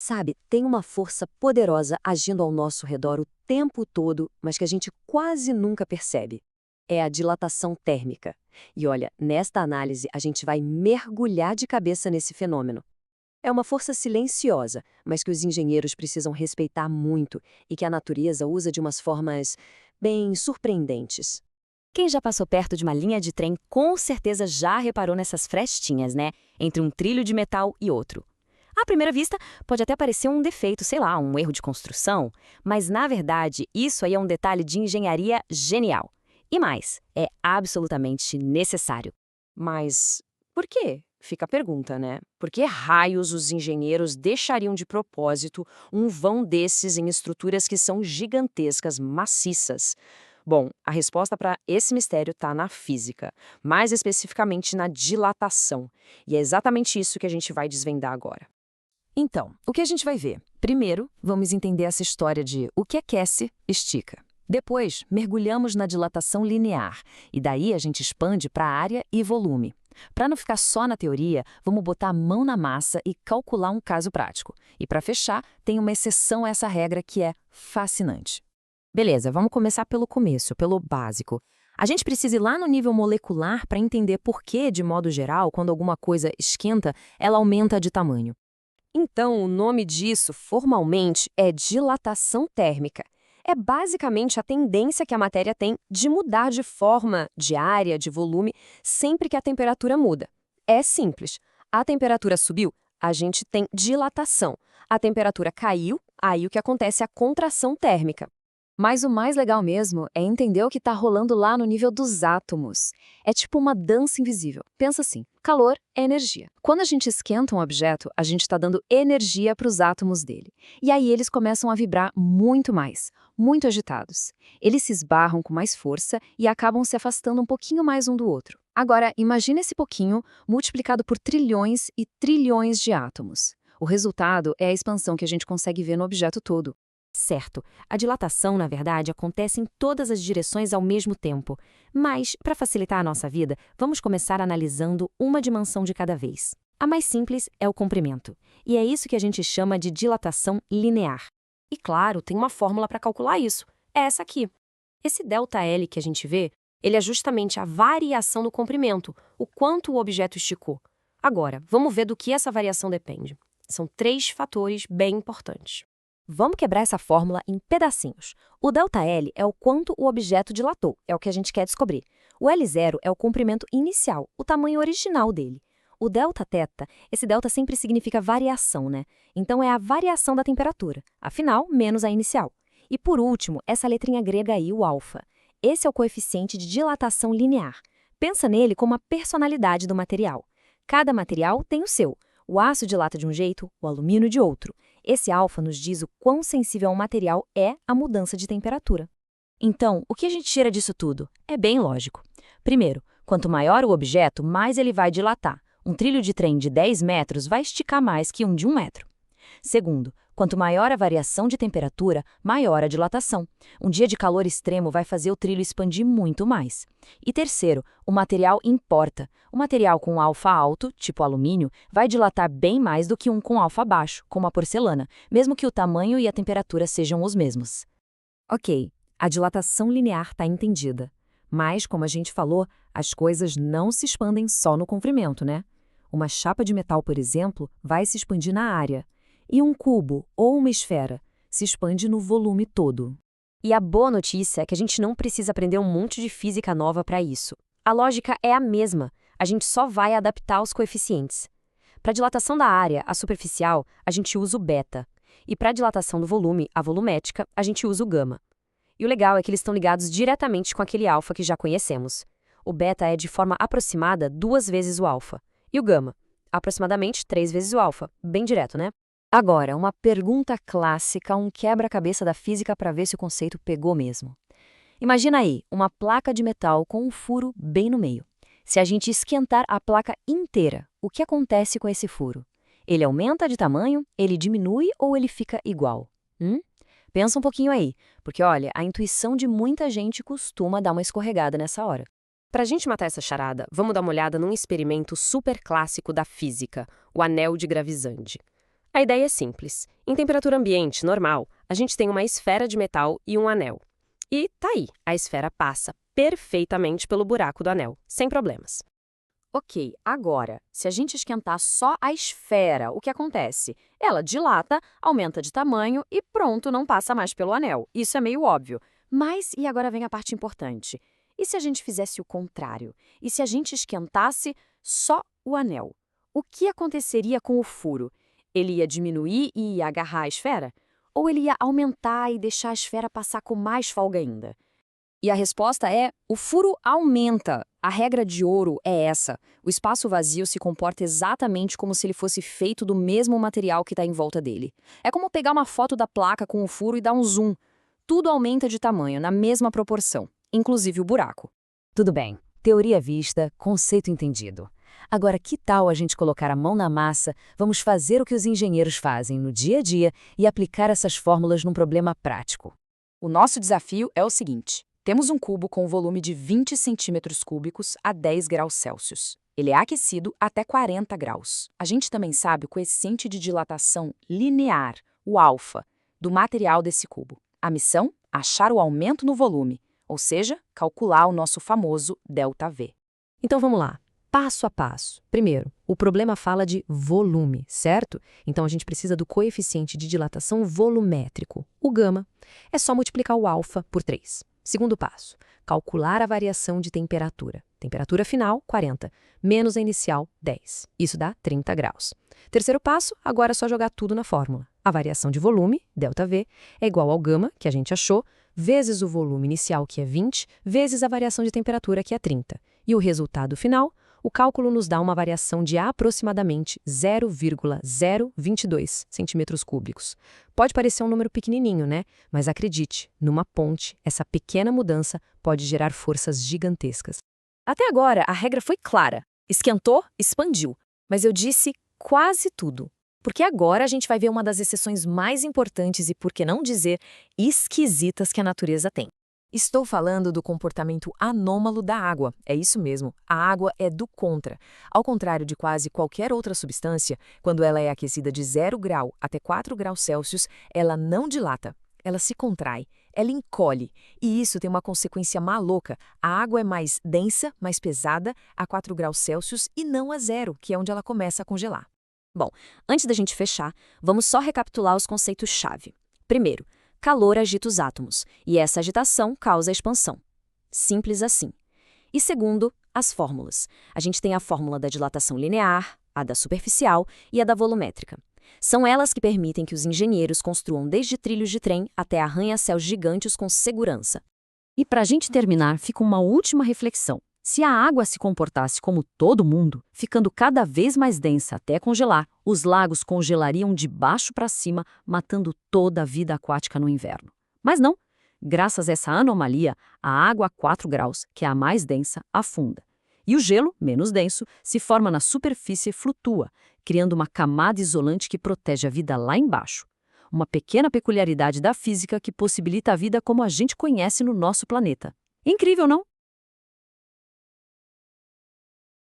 Sabe, tem uma força poderosa agindo ao nosso redor o tempo todo, mas que a gente quase nunca percebe. É a dilatação térmica. E olha, nesta análise a gente vai mergulhar de cabeça nesse fenômeno. É uma força silenciosa, mas que os engenheiros precisam respeitar muito e que a natureza usa de umas formas bem surpreendentes. Quem já passou perto de uma linha de trem com certeza já reparou nessas frestinhas, né? Entre um trilho de metal e outro. À primeira vista, pode até parecer um defeito, sei lá, um erro de construção, mas na verdade isso aí é um detalhe de engenharia genial. E mais, é absolutamente necessário. Mas por quê? Fica a pergunta, né? Por que raios os engenheiros deixariam de propósito um vão desses em estruturas que são gigantescas, maciças? Bom, a resposta para esse mistério está na física, mais especificamente na dilatação. E é exatamente isso que a gente vai desvendar agora. Então, o que a gente vai ver? Primeiro, vamos entender essa história de o que aquece, estica. Depois, mergulhamos na dilatação linear, e daí a gente expande para área e volume. Para não ficar só na teoria, vamos botar a mão na massa e calcular um caso prático. E para fechar, tem uma exceção a essa regra que é fascinante. Beleza, vamos começar pelo começo, pelo básico. A gente precisa ir lá no nível molecular para entender por que, de modo geral, quando alguma coisa esquenta, ela aumenta de tamanho. Então, o nome disso, formalmente, é dilatação térmica. É basicamente a tendência que a matéria tem de mudar de forma, de área, de volume, sempre que a temperatura muda. É simples. A temperatura subiu, a gente tem dilatação. A temperatura caiu, aí o que acontece é a contração térmica. Mas o mais legal mesmo é entender o que está rolando lá no nível dos átomos. É tipo uma dança invisível. Pensa assim, calor é energia. Quando a gente esquenta um objeto, a gente está dando energia para os átomos dele. E aí eles começam a vibrar muito mais, muito agitados. Eles se esbarram com mais força e acabam se afastando um pouquinho mais um do outro. Agora, imagine esse pouquinho multiplicado por trilhões e trilhões de átomos. O resultado é a expansão que a gente consegue ver no objeto todo. Certo, a dilatação, na verdade, acontece em todas as direções ao mesmo tempo. Mas, para facilitar a nossa vida, vamos começar analisando uma dimensão de cada vez. A mais simples é o comprimento, e é isso que a gente chama de dilatação linear. E claro, tem uma fórmula para calcular isso, é essa aqui. Esse ΔL que a gente vê, ele é justamente a variação do comprimento, o quanto o objeto esticou. Agora, vamos ver do que essa variação depende. São 3 fatores bem importantes. Vamos quebrar essa fórmula em pedacinhos. O ΔL é o quanto o objeto dilatou, é o que a gente quer descobrir. O L0 é o comprimento inicial, o tamanho original dele. O Δθ, esse delta sempre significa variação, né? Então é a variação da temperatura, a final menos a inicial. E por último, essa letrinha grega aí, o alfa. Esse é o coeficiente de dilatação linear. Pensa nele como a personalidade do material. Cada material tem o seu. O aço dilata de um jeito, o alumínio de outro. Esse alfa nos diz o quão sensível ao material é a mudança de temperatura. Então, o que a gente tira disso tudo? É bem lógico. Primeiro, quanto maior o objeto, mais ele vai dilatar. Um trilho de trem de 10 metros vai esticar mais que um de 1 metro. Segundo, quanto maior a variação de temperatura, maior a dilatação. Um dia de calor extremo vai fazer o trilho expandir muito mais. E terceiro, o material importa. O material com alfa alto, tipo alumínio, vai dilatar bem mais do que um com alfa baixo, como a porcelana, mesmo que o tamanho e a temperatura sejam os mesmos. Ok, a dilatação linear está entendida. Mas, como a gente falou, as coisas não se expandem só no comprimento, né? Uma chapa de metal, por exemplo, vai se expandir na área. E um cubo ou uma esfera se expande no volume todo. E a boa notícia é que a gente não precisa aprender um monte de física nova para isso. A lógica é a mesma, a gente só vai adaptar os coeficientes. Para a dilatação da área, a superficial, a gente usa o beta. E para a dilatação do volume, a volumétrica, a gente usa o gama. E o legal é que eles estão ligados diretamente com aquele alfa que já conhecemos. O beta é, de forma aproximada, 2 vezes o alfa. E o gama? Aproximadamente 3 vezes o alfa. Bem direto, né? Agora, uma pergunta clássica, um quebra-cabeça da física para ver se o conceito pegou mesmo. Imagina aí, uma placa de metal com um furo bem no meio. Se a gente esquentar a placa inteira, o que acontece com esse furo? Ele aumenta de tamanho, ele diminui ou ele fica igual? Pensa um pouquinho aí, porque olha, a intuição de muita gente costuma dar uma escorregada nessa hora. Para a gente matar essa charada, vamos dar uma olhada num experimento super clássico da física, o anel de Gravizande. A ideia é simples. Em temperatura ambiente normal, a gente tem uma esfera de metal e um anel. E tá aí, a esfera passa perfeitamente pelo buraco do anel, sem problemas. Ok, agora, se a gente esquentar só a esfera, o que acontece? Ela dilata, aumenta de tamanho e pronto, não passa mais pelo anel. Isso é meio óbvio. Mas, e agora vem a parte importante. E se a gente fizesse o contrário? E se a gente esquentasse só o anel? O que aconteceria com o furo? Ele ia diminuir e ia agarrar a esfera? Ou ele ia aumentar e deixar a esfera passar com mais folga ainda? E a resposta é: o furo aumenta. A regra de ouro é essa. O espaço vazio se comporta exatamente como se ele fosse feito do mesmo material que está em volta dele. É como pegar uma foto da placa com o furo e dar um zoom. Tudo aumenta de tamanho, na mesma proporção, inclusive o buraco. Tudo bem. Teoria vista, conceito entendido. Agora, que tal a gente colocar a mão na massa, vamos fazer o que os engenheiros fazem no dia a dia e aplicar essas fórmulas num problema prático? O nosso desafio é o seguinte. Temos um cubo com volume de 20 centímetros cúbicos a 10 graus Celsius. Ele é aquecido até 40 graus. A gente também sabe o coeficiente de dilatação linear, o alfa, do material desse cubo. A missão? Achar o aumento no volume, ou seja, calcular o nosso famoso ΔV. Então vamos lá, passo a passo. Primeiro, o problema fala de volume, certo? Então a gente precisa do coeficiente de dilatação volumétrico, o gama. É só multiplicar o alfa por 3. Segundo passo, calcular a variação de temperatura. Temperatura final, 40, menos a inicial, 10. Isso dá 30 graus. Terceiro passo, agora é só jogar tudo na fórmula. A variação de volume, ΔV, é igual ao gama, que a gente achou, vezes o volume inicial, que é 20, vezes a variação de temperatura, que é 30. E o resultado final, o cálculo nos dá uma variação de aproximadamente 0,022 centímetros cúbicos. Pode parecer um número pequenininho, né? Mas acredite, numa ponte, essa pequena mudança pode gerar forças gigantescas. Até agora, a regra foi clara. Esquentou, expandiu. Mas eu disse quase tudo. Porque agora a gente vai ver uma das exceções mais importantes e, por que não dizer, esquisitas que a natureza tem. Estou falando do comportamento anômalo da água. É isso mesmo, a água é do contra. Ao contrário de quase qualquer outra substância, quando ela é aquecida de 0 grau até 4 graus Celsius, ela não dilata, ela se contrai, ela encolhe. E isso tem uma consequência maluca. A água é mais densa, mais pesada, a 4 graus Celsius e não a 0, que é onde ela começa a congelar. Bom, antes da gente fechar, vamos só recapitular os conceitos-chave. Primeiro, calor agita os átomos, e essa agitação causa a expansão. Simples assim. E segundo, as fórmulas. A gente tem a fórmula da dilatação linear, a da superficial e a da volumétrica. São elas que permitem que os engenheiros construam desde trilhos de trem até arranha-céus gigantes com segurança. E para a gente terminar, fica uma última reflexão. Se a água se comportasse como todo mundo, ficando cada vez mais densa até congelar, os lagos congelariam de baixo para cima, matando toda a vida aquática no inverno. Mas não. Graças a essa anomalia, a água a 4 graus, que é a mais densa, afunda. E o gelo, menos denso, se forma na superfície e flutua, criando uma camada isolante que protege a vida lá embaixo. Uma pequena peculiaridade da física que possibilita a vida como a gente conhece no nosso planeta. Incrível, não?